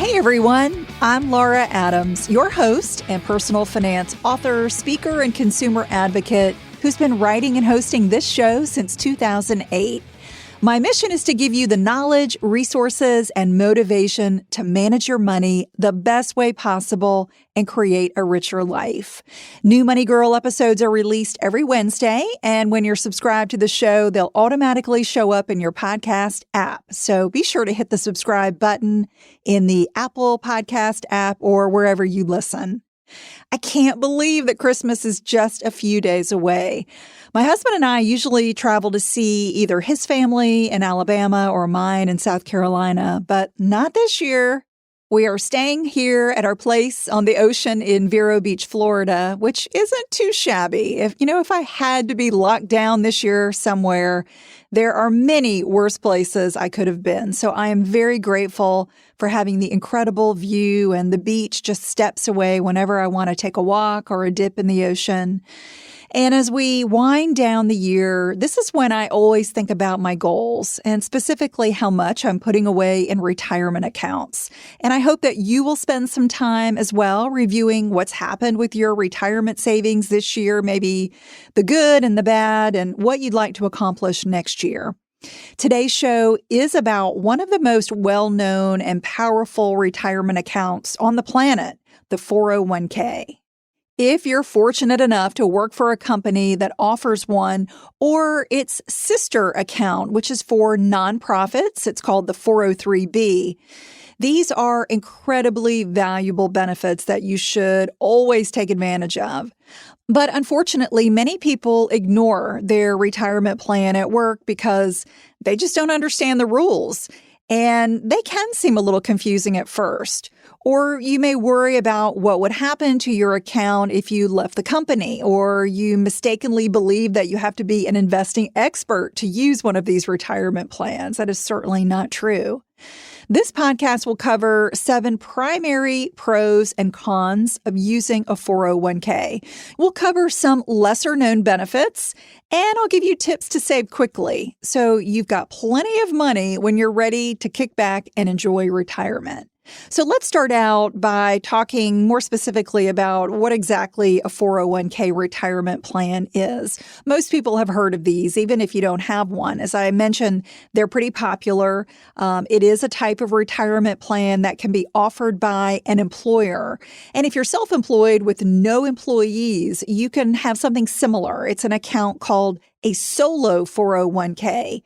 Hey everyone, I'm Laura Adams, your host and personal finance author, speaker, and consumer advocate who's been writing and hosting this show since 2008. My mission is to give you the knowledge, resources, and motivation to manage your money the best way possible and create a richer life. New Money Girl episodes are released every Wednesday, and when you're subscribed to the show, they'll automatically show up in your podcast app. So be sure to hit the subscribe button in the Apple Podcast app or wherever you listen. I can't believe that Christmas is just a few days away. My husband and I usually travel to see either his family in Alabama or mine in South Carolina, but not this year. We are staying here at our place on the ocean in Vero Beach, Florida, which isn't too shabby. If I had to be locked down this year somewhere, there are many worse places I could have been. So I am very grateful for having the incredible view, and the beach just steps away whenever I want to take a walk or a dip in the ocean. And as we wind down the year, this is when I always think about my goals and specifically how much I'm putting away in retirement accounts. And I hope that you will spend some time as well reviewing what's happened with your retirement savings this year, maybe the good and the bad, and what you'd like to accomplish next year. Today's show is about one of the most well-known and powerful retirement accounts on the planet, the 401k. If you're fortunate enough to work for a company that offers one or its sister account, which is for nonprofits, it's called the 403b. These are incredibly valuable benefits that you should always take advantage of. But unfortunately, many people ignore their retirement plan at work because they just don't understand the rules. And they can seem a little confusing at first. Or you may worry about what would happen to your account if you left the company, or you mistakenly believe that you have to be an investing expert to use one of these retirement plans. That is certainly not true. This podcast will cover 7 primary pros and cons of using a 401k. We'll cover some lesser known benefits, and I'll give you tips to save quickly so you've got plenty of money when you're ready to kick back and enjoy retirement. So let's start out by talking more specifically about what exactly a 401k retirement plan is. Most people have heard of these, even if you don't have one. As I mentioned, they're pretty popular. It is a type of retirement plan that can be offered by an employer. And if you're self-employed with no employees, you can have something similar. It's an account called a solo 401k.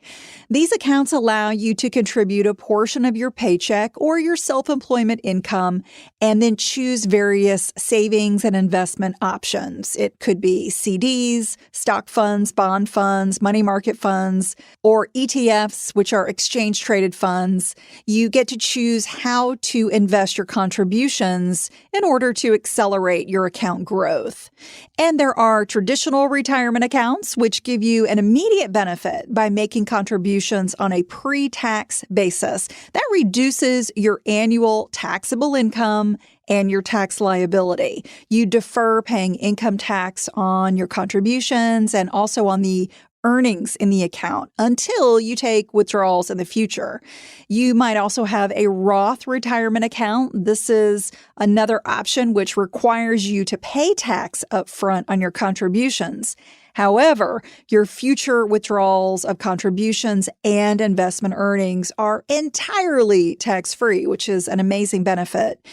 These accounts allow you to contribute a portion of your paycheck or your self-employment income and then choose various savings and investment options. It could be CDs, stock funds, bond funds, money market funds, or ETFs, which are exchange-traded funds. You get to choose how to invest your contributions in order to accelerate your account growth. And there are traditional retirement accounts, which give you an immediate benefit by making contributions on a pre-tax basis. That reduces your annual taxable income and your tax liability. You defer paying income tax on your contributions and also on the earnings in the account until you take withdrawals in the future. You might also have a Roth retirement account. This is another option which requires you to pay tax upfront on your contributions. However, your future withdrawals of contributions and investment earnings are entirely tax-free, which is an amazing benefit.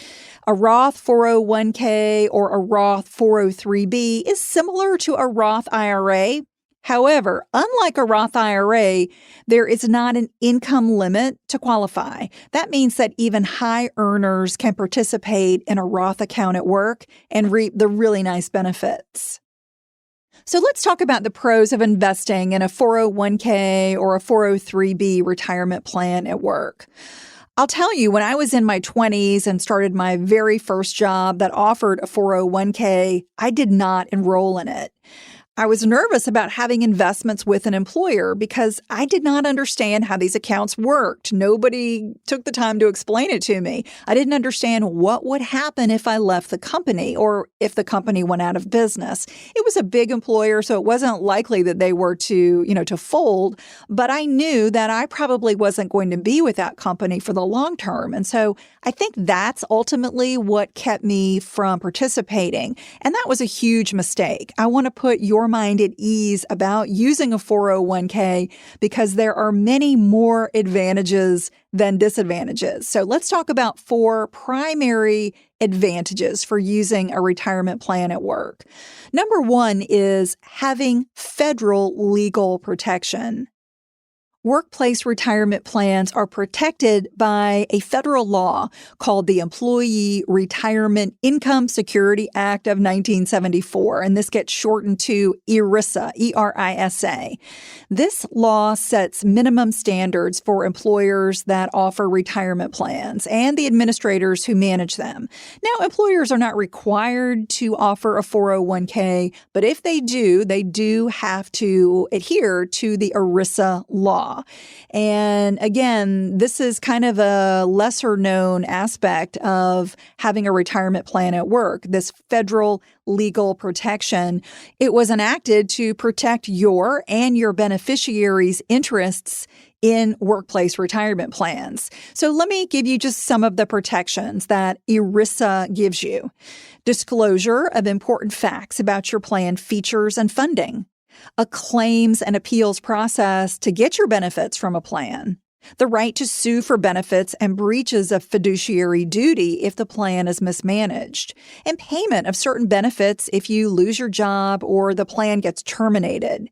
A Roth 401k or a Roth 403b is similar to a Roth IRA. However, unlike a Roth IRA, there is not an income limit to qualify. That means that even high earners can participate in a Roth account at work and reap the really nice benefits. So let's talk about the pros of investing in a 401k or a 403b retirement plan at work. I'll tell you, when I was in my 20s and started my very first job that offered a 401k, I did not enroll in it. I was nervous about having investments with an employer because I did not understand how these accounts worked. Nobody took the time to explain it to me. I didn't understand what would happen if I left the company or if the company went out of business. It was a big employer, so it wasn't likely that they were to fold, but I knew that I probably wasn't going to be with that company for the long term. And so I think that's ultimately what kept me from participating. And that was a huge mistake. I want to put your mind at ease about using a 401k because there are many more advantages than disadvantages. So let's talk about 4 primary advantages for using a retirement plan at work. Number 1 is having federal legal protection. Workplace retirement plans are protected by a federal law called the Employee Retirement Income Security Act of 1974, and this gets shortened to ERISA, E-R-I-S-A. This law sets minimum standards for employers that offer retirement plans and the administrators who manage them. Now, employers are not required to offer a 401k, but if they do have to adhere to the ERISA law. And again, this is kind of a lesser known aspect of having a retirement plan at work, this federal legal protection. It was enacted to protect your and your beneficiaries' interests in workplace retirement plans. So let me give you just some of the protections that ERISA gives you. Disclosure of important facts about your plan features and funding. A claims and appeals process to get your benefits from a plan, the right to sue for benefits and breaches of fiduciary duty if the plan is mismanaged, and payment of certain benefits if you lose your job or the plan gets terminated.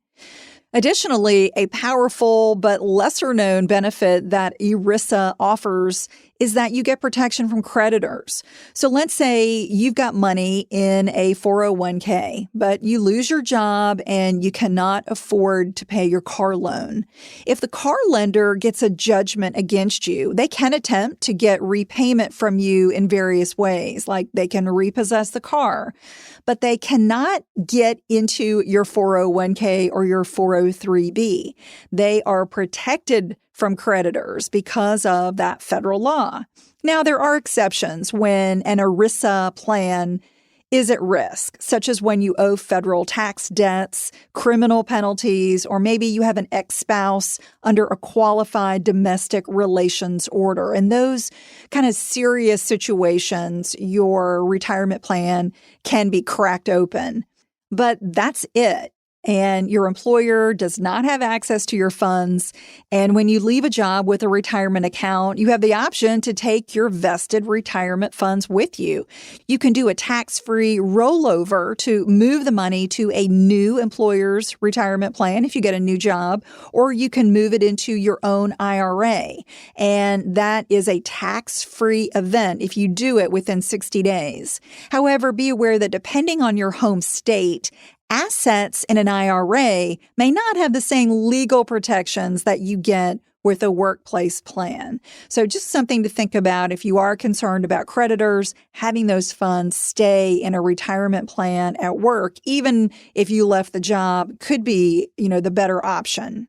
Additionally, a powerful but lesser known benefit that ERISA offers is that you get protection from creditors. So let's say you've got money in a 401k, but you lose your job and you cannot afford to pay your car loan. If the car lender gets a judgment against you, they can attempt to get repayment from you in various ways, like they can repossess the car, but they cannot get into your 401k or your 403b. They are protected from creditors because of that federal law. Now, there are exceptions when an ERISA plan is at risk, such as when you owe federal tax debts, criminal penalties, or maybe you have an ex-spouse under a qualified domestic relations order. In those kind of serious situations, your retirement plan can be cracked open. But that's it. And your employer does not have access to your funds. And when you leave a job with a retirement account, you have the option to take your vested retirement funds with you. You can do a tax-free rollover to move the money to a new employer's retirement plan if you get a new job, or you can move it into your own IRA. And that is a tax-free event if you do it within 60 days. However, be aware that depending on your home state, assets in an IRA may not have the same legal protections that you get with a workplace plan. So just something to think about if you are concerned about creditors, having those funds stay in a retirement plan at work, even if you left the job, could be, the better option.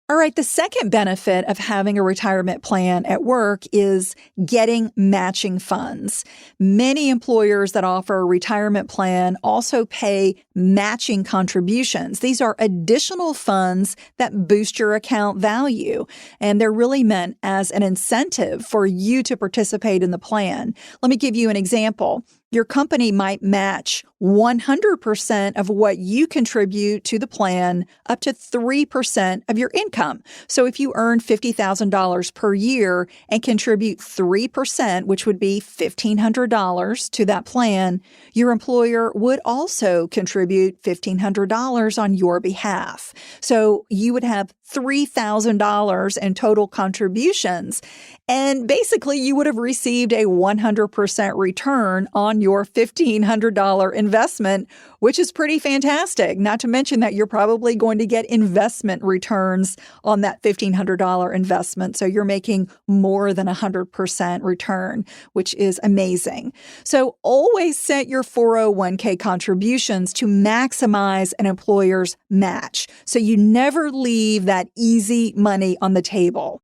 All right, the second benefit of having a retirement plan at work is getting matching funds. Many employers that offer a retirement plan also pay matching contributions. These are additional funds that boost your account value, and they're really meant as an incentive for you to participate in the plan. Let me give you an example. Your company might match 100% of what you contribute to the plan up to 3% of your income. So if you earn $50,000 per year and contribute 3%, which would be $1,500 to that plan, your employer would also contribute $1,500 on your behalf. So you would have $3,000 in total contributions. And basically, you would have received a 100% return on on your $1,500 investment, which is pretty fantastic. Not to mention that you're probably going to get investment returns on that $1,500 investment. So you're making more than 100% return, which is amazing. So always set your 401k contributions to maximize an employer's match. So you never leave that easy money on the table.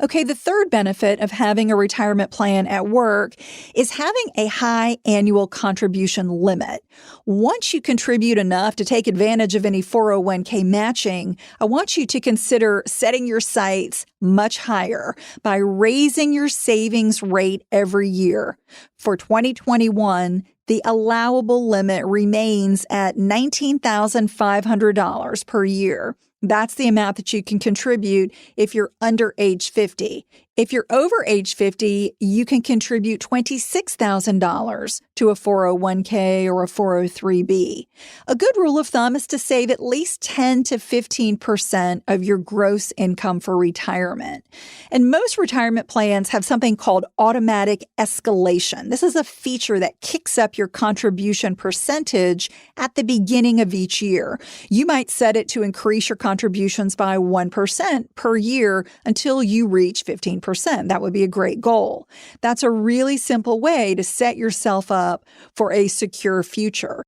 Okay, the third benefit of having a retirement plan at work is having a high annual contribution limit. Once you contribute enough to take advantage of any 401k matching, I want you to consider setting your sights much higher by raising your savings rate every year. For 2021, the allowable limit remains at $19,500 per year. That's the amount that you can contribute if you're under age 50. If you're over age 50, you can contribute $26,000 to a 401k or a 403b. A good rule of thumb is to save at least 10 to 15% of your gross income for retirement. And most retirement plans have something called automatic escalation. This is a feature that kicks up your contribution percentage at the beginning of each year. You might set it to increase your contributions by 1% per year until you reach 15%. That would be a great goal. That's a really simple way to set yourself up for a secure future.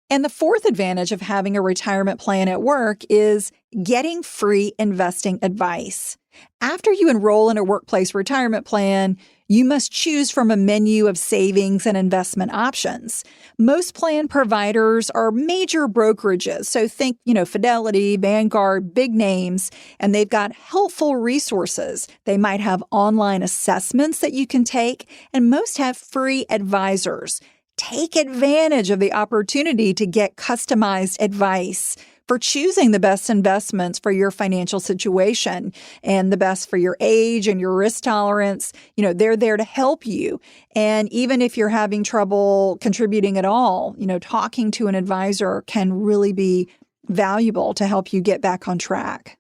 And the fourth advantage of having a retirement plan at work is getting free investing advice. After you enroll in a workplace retirement plan, you must choose from a menu of savings and investment options. Most plan providers are major brokerages. So think, Fidelity, Vanguard, big names, and they've got helpful resources. They might have online assessments that you can take, and most have free advisors. Take advantage of the opportunity to get customized advice for choosing the best investments for your financial situation and the best for your age and your risk tolerance. They're there to help you. And even if you're having trouble contributing at all, talking to an advisor can really be valuable to help you get back on track.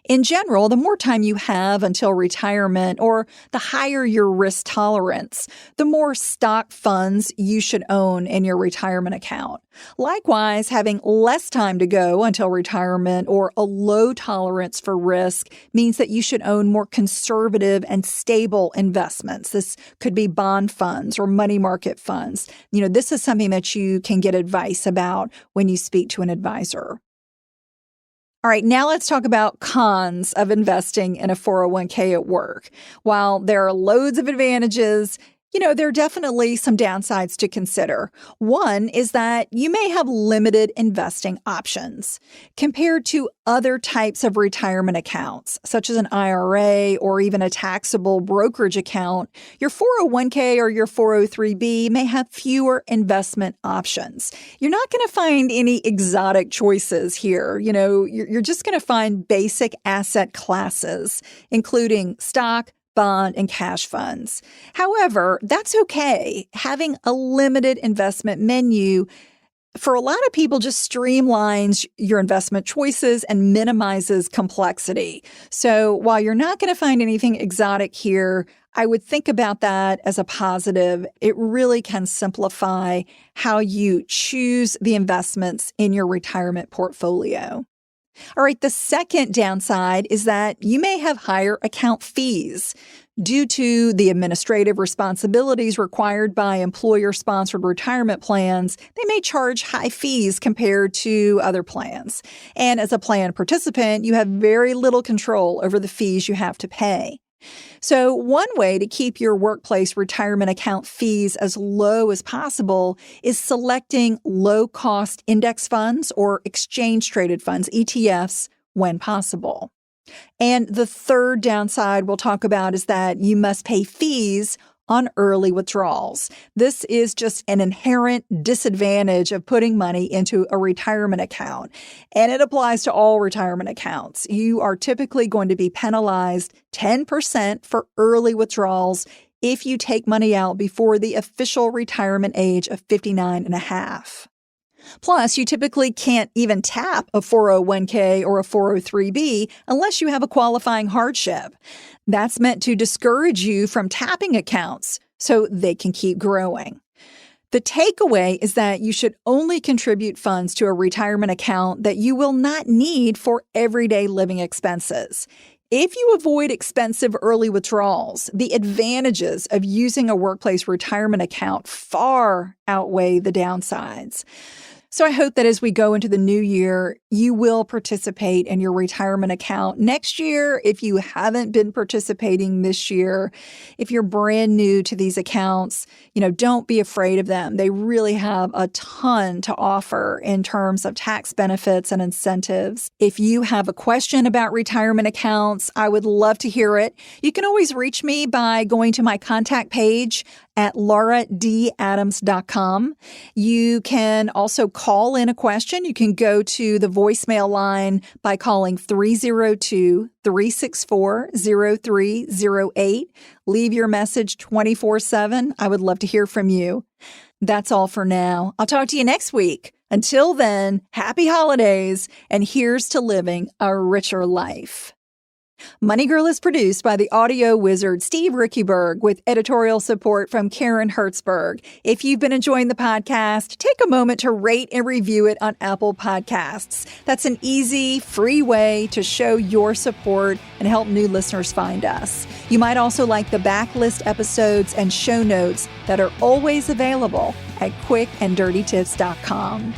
In general, the more time you have until retirement or the higher your risk tolerance, the more stock funds you should own in your retirement account. Likewise, having less time to go until retirement or a low tolerance for risk means that you should own more conservative and stable investments. This could be bond funds or money market funds. This is something that you can get advice about when you speak to an advisor. All right, now let's talk about cons of investing in a 401k at work. While there are loads of advantages, there are definitely some downsides to consider. One is that you may have limited investing options compared to other types of retirement accounts, such as an IRA or even a taxable brokerage account. Your 401k or your 403b may have fewer investment options. You're not going to find any exotic choices here. You're just going to find basic asset classes, including stock, bond, and cash funds. However, that's okay. Having a limited investment menu for a lot of people just streamlines your investment choices and minimizes complexity. So while you're not going to find anything exotic here, I would think about that as a positive. It really can simplify how you choose the investments in your retirement portfolio. All right, the second downside is that you may have higher account fees. Due to the administrative responsibilities required by employer-sponsored retirement plans, they may charge high fees compared to other plans. And as a plan participant, you have very little control over the fees you have to pay. So one way to keep your workplace retirement account fees as low as possible is selecting low-cost index funds or exchange-traded funds, ETFs, when possible. And the third downside we'll talk about is that you must pay fees on early withdrawals. This is just an inherent disadvantage of putting money into a retirement account, and it applies to all retirement accounts. You are typically going to be penalized 10% for early withdrawals if you take money out before the official retirement age of 59 and a half. Plus, you typically can't even tap a 401k or a 403b unless you have a qualifying hardship. That's meant to discourage you from tapping accounts so they can keep growing. The takeaway is that you should only contribute funds to a retirement account that you will not need for everyday living expenses. If you avoid expensive early withdrawals, the advantages of using a workplace retirement account far outweigh the downsides. So I hope that as we go into the new year, you will participate in your retirement account. Next year, if you haven't been participating this year, if you're brand new to these accounts, don't be afraid of them. They really have a ton to offer in terms of tax benefits and incentives. If you have a question about retirement accounts, I would love to hear it. You can always reach me by going to my contact page at lauradadams.com. You can also call in a question. You can go to the voicemail line by calling 302-364-0308. Leave your message 24/7. I would love to hear from you. That's all for now. I'll talk to you next week. Until then, happy holidays, and here's to living a richer life. Money Girl is produced by the audio wizard Steve Rickyberg with editorial support from Karen Hertzberg. If you've been enjoying the podcast, take a moment to rate and review it on Apple Podcasts. That's an easy, free way to show your support and help new listeners find us. You might also like the backlist episodes and show notes that are always available at quickanddirtytips.com.